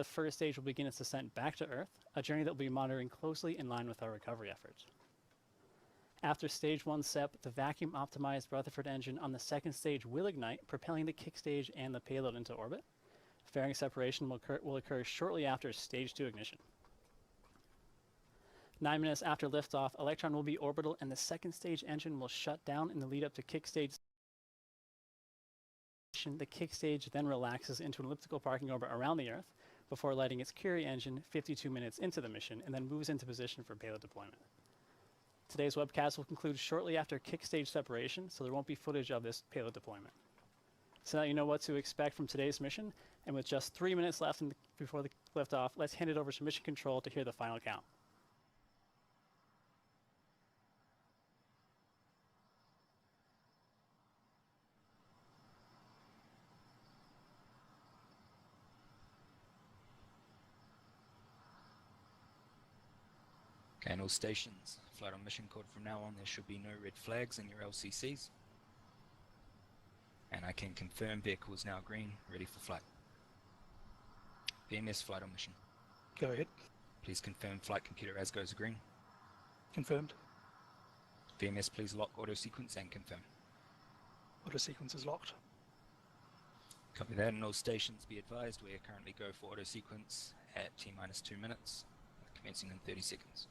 the first stage will begin its descent back to Earth, a journey that will be monitoring closely in line with our recovery efforts. After stage 1 SEP, the vacuum-optimized Rutherford engine on the second stage will ignite, propelling the kick stage and the payload into orbit. Fairing separation will occur shortly after stage 2 ignition. 9 minutes after liftoff, Electron will be orbital and the second stage engine will shut down in the lead up to kick stage. The kick stage then relaxes into an elliptical parking orbit around the Earth before lighting its Curie engine 52 minutes into the mission and then moves into position for payload deployment. Today's webcast will conclude shortly after kick stage separation, so there won't be footage of this payload deployment. So now you know what to expect from today's mission, and with just 3 minutes left before the liftoff, let's hand it over to Mission Control to hear the final count. Okay, and all stations, flight on mission code from now on, there should be no red flags in your LCCs. And I can confirm vehicle is now green, ready for flight. VMS flight on mission. Go ahead. Please confirm flight computer as goes green. Confirmed. VMS please lock auto sequence and confirm. Auto sequence is locked. Copy that, and all stations be advised we are currently go for auto sequence at T-minus 2 minutes, commencing in 30 seconds.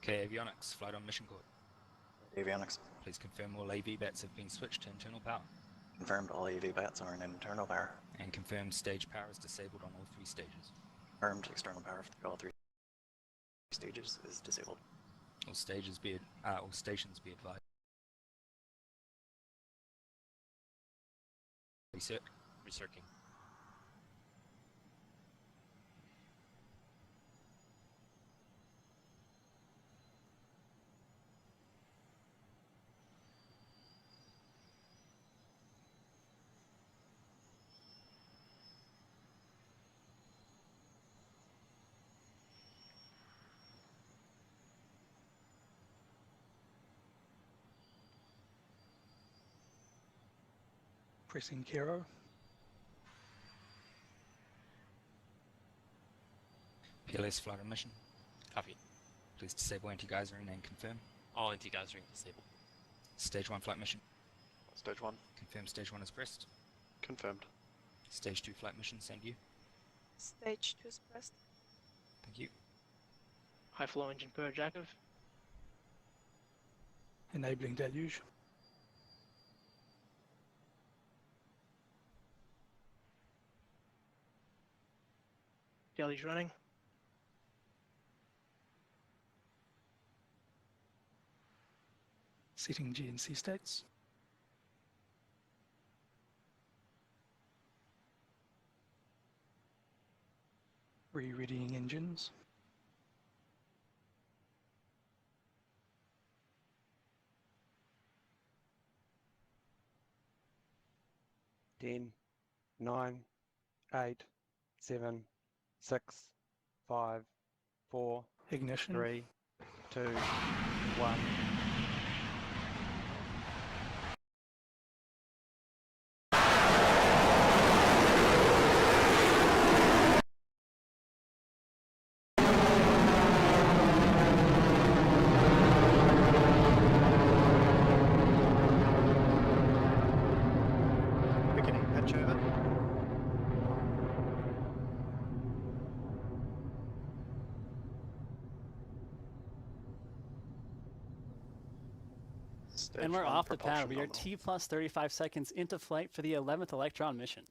Okay, avionics, flight on mission code. Avionics. Please confirm all AV bats have been switched to internal power. Confirmed all AV bats are in internal power. And confirm stage power is disabled on all 3 stages. Confirmed external power for all 3 stages is disabled. All stations be advised. Recircing. Pressing Kero. PLS flight on mission. Copy. Please disable anti-geysering and confirm. All anti-geysering disabled. Stage 1 flight mission. Stage 1. Confirm stage 1 is pressed. Confirmed. Stage 2 flight mission, send you. Stage 2 is pressed. Thank you. High flow engine purge active. Enabling deluge. Deluge running. Setting GNC states. Re-readying engines. Ten, 9, 8, 7, 6, 5, 4, Ignition. 3, 2, 1. Beginning pitch over. And we're off the pad. We are T plus 35 seconds into flight for the 11th Electron mission.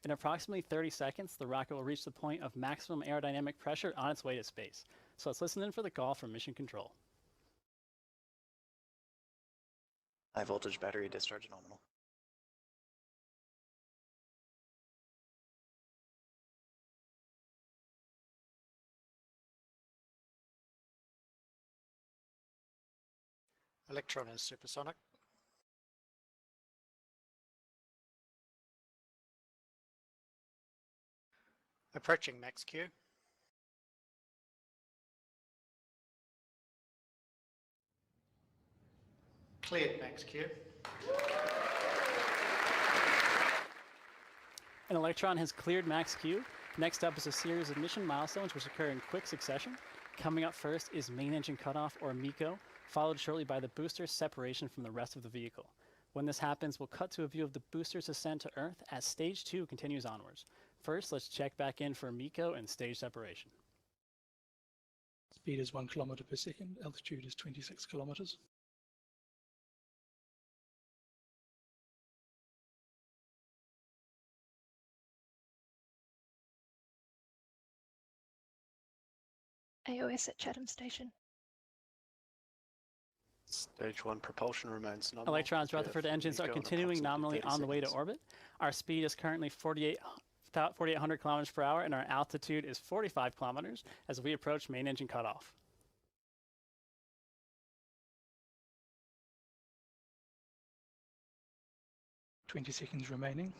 In approximately 30 seconds, the rocket will reach the point of maximum aerodynamic pressure on its way to space. So let's listen in for the call from Mission Control. High voltage battery discharge nominal. Electron is supersonic. Approaching max Q. Cleared max Q. An Electron has cleared max Q. Next up is a series of mission milestones which occur in quick succession. Coming up first is main engine cutoff, or MECO, followed shortly by the booster's separation from the rest of the vehicle. When this happens, we'll cut to a view of the booster's ascent to Earth as Stage 2 continues onwards. First, let's check back in for MECO and stage separation. Speed is 1 kilometer per second. Altitude is 26 kilometers. AOS at Chatham Station. Stage 1 propulsion remains nominal. Electron's Prepare Rutherford for engines are MECO in continuing approximately nominally 30 on the way to seconds. orbit. Our speed is currently 4,800 kilometers per hour, and our altitude is 45 kilometers as we approach main engine cutoff. "20 seconds remaining.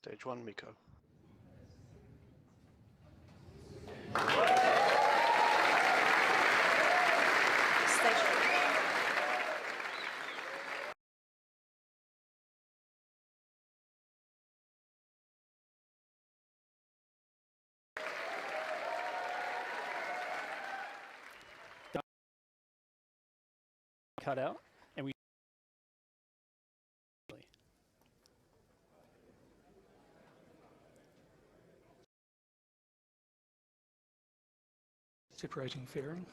Stage 1 MECO. Stage Cut out, and we Separating fairing.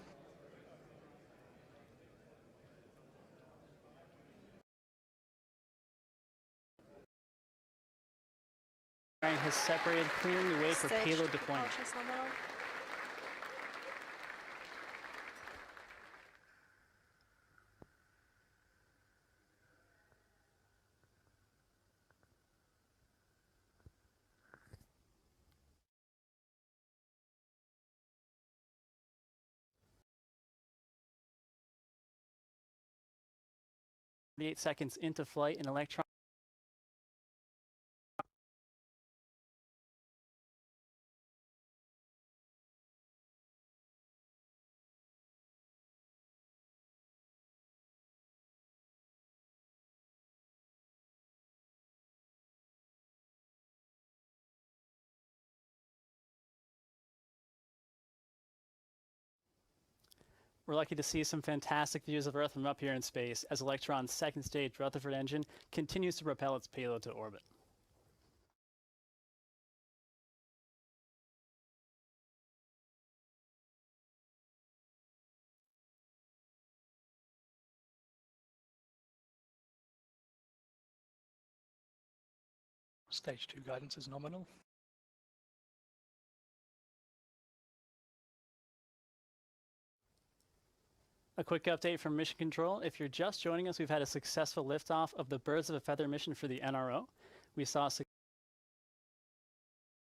has separated, clearing the way for Stage payload deployment. propulsion's nominal. Seconds into flight, an Electron We're lucky to see some fantastic views of Earth from up here in space as Electron's second stage Rutherford engine continues to propel its payload to orbit. Stage 2 guidance is nominal. A quick update from Mission Control. If you're just joining us, we've had a successful liftoff of the Birds of a Feather mission for the NRO. We saw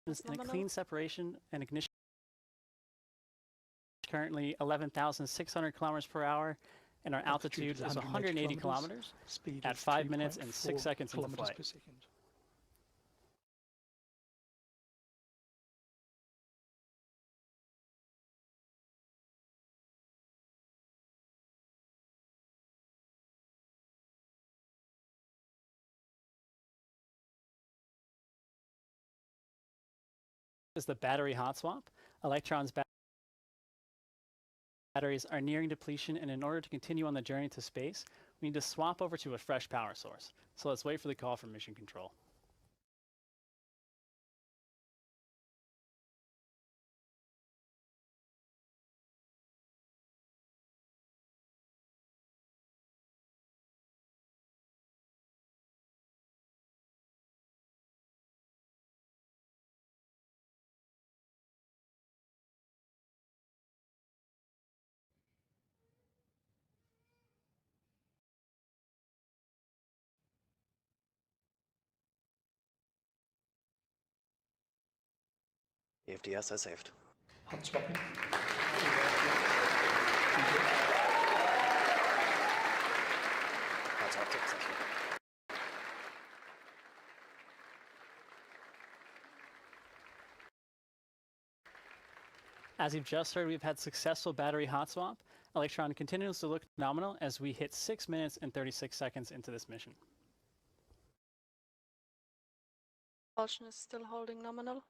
in a Nominal. clean separation and ignition. Currently 11,600 kilometers per hour, and our altitude is 180 kilometers Speed at is 5 minutes and 6 3.4 seconds into kilometers flight. per second. Is the battery hot swap. Electron's batteries are nearing depletion, and in order to continue on the journey to space, we need to swap over to a fresh power source. So let's wait for the call from Mission Control. EFDS has saved. Hot swapping. That's all successful. As you've just heard, we've had successful battery hot swap. Electron continues to look nominal as we hit 6 minutes and 36 seconds into this mission. Propulsion is still holding nominal.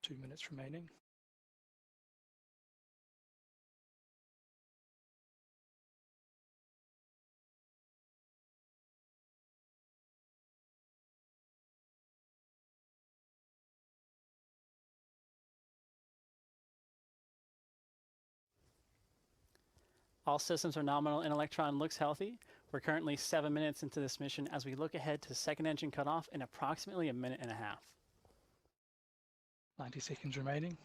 Two minutes remaining. All systems are nominal and Electron looks healthy. We're currently 7 minutes into this mission as we look ahead to second engine cutoff in approximately a minute and a half. 90 seconds remaining.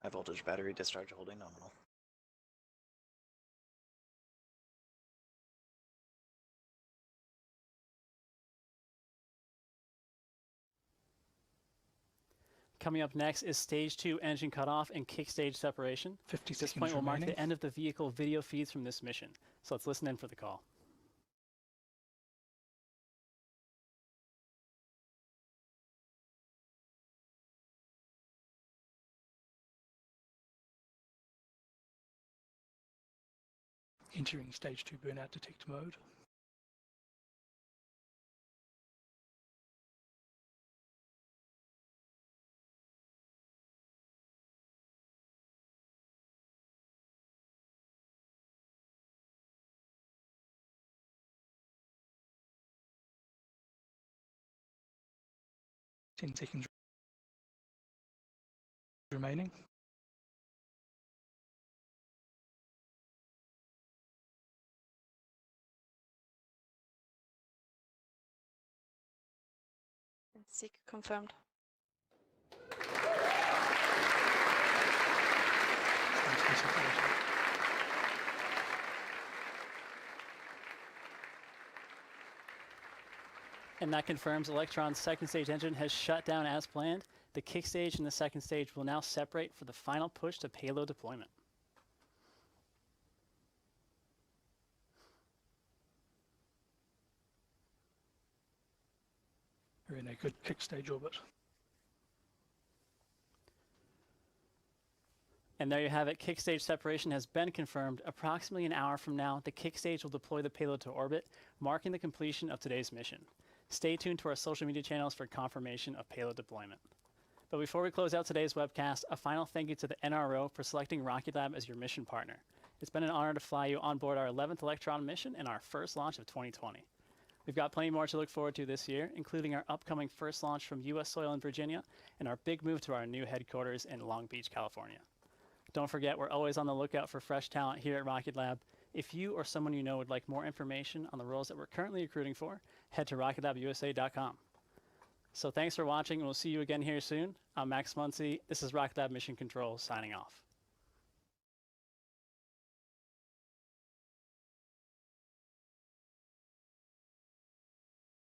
High voltage battery discharge holding nominal. Coming up next is stage 2 engine cutoff and kick stage separation. 50 This seconds point will mark remaining. the end of the vehicle video feeds from this mission. So let's listen in for the call. Entering stage 2 burnout detect mode. Ten seconds remaining. Seek confirmed. And that confirms Electron's second stage engine has shut down as planned. The kick stage and the second stage will now separate for the final push to payload deployment. We're in a good kick stage orbit. And there you have it. Kick stage separation has been confirmed. Approximately an hour from now, the kick stage will deploy the payload to orbit, marking the completion of today's mission. Stay tuned to our social media channels for confirmation of payload deployment. But before we close out today's webcast, a final thank you to the NRO for selecting Rocket Lab as your mission partner. It's been an honor to fly you on board our 11th Electron mission and our first launch of 2020. We've got plenty more to look forward to this year, including our upcoming first launch from U.S. soil in Virginia and our big move to our new headquarters in Long Beach, California. Don't forget, we're always on the lookout for fresh talent here at Rocket Lab. If you or someone you know would like more information on the roles that we're currently recruiting for, head to rocketlabusa.com. So thanks for watching, and we'll see you again here soon. I'm Max Muncy. This is Rocket Lab Mission Control signing off.